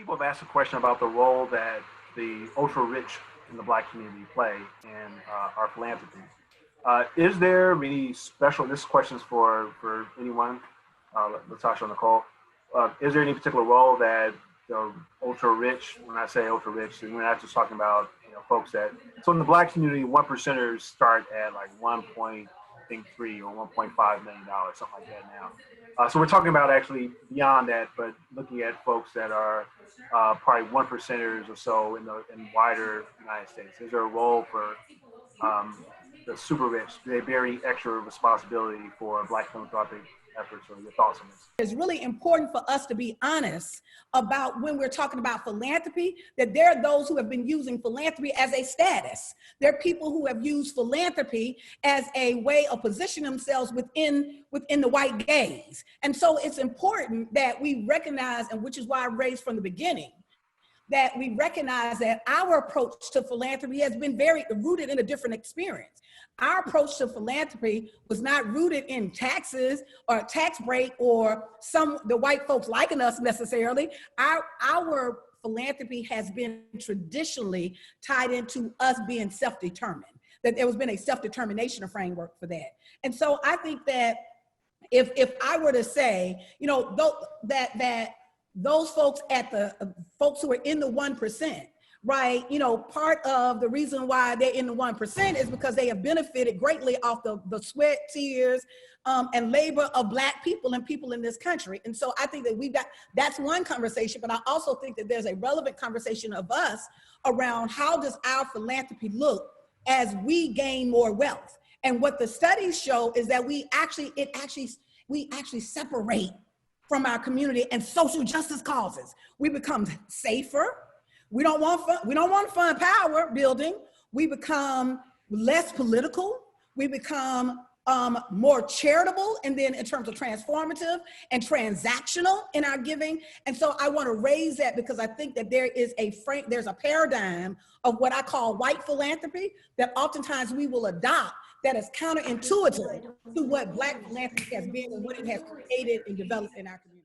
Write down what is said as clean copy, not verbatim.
People have asked a question about the role that the ultra rich in the Black community play in our philanthropy. Is there any special? This question is for anyone, Latasha or Nicole. Is there any particular role that the ultra rich? When I say ultra rich, we're not just talking about folks that. So in the Black community, one percenters start at like 1.3 or 1.5 million dollars, something like that now. So we're talking about actually beyond that, but looking at folks that are probably one percenters or so in wider United States. Is there a role for the super rich? Do they bear any extra responsibility for Black philanthropic efforts, or your thoughts on this? It's really important for us to be honest about when we're talking about philanthropy, that there are those who have been using philanthropy as a status. There are people who have used philanthropy as a way of positioning themselves within the white gaze. And so it's important that we recognize, and which is why I raised from the beginning, that we recognize that our approach to philanthropy has been very rooted in a different experience. Our approach to philanthropy was not rooted in taxes or a tax break or the white folks liking us necessarily. Our philanthropy has been traditionally tied into us being self-determined, that there has been a self-determination framework for that. And so I think that if I were to say, that those folks folks who are in the 1%, right? Part of the reason why they're in the 1% is because they have benefited greatly off the sweat, tears, and labor of Black people and people in this country. And so I think that that's one conversation, but I also think that there's a relevant conversation of us around how does our philanthropy look as we gain more wealth. And what the studies show is that we actually separate from our community and social justice causes. We become safer. We don't want to fund power building. We become less political. We become more charitable, and then in terms of transformative and transactional in our giving. And so I want to raise that because I think that there's a paradigm of what I call white philanthropy that oftentimes we will adopt that is counterintuitive to what Black philanthropy has been and what it has created and developed in our community.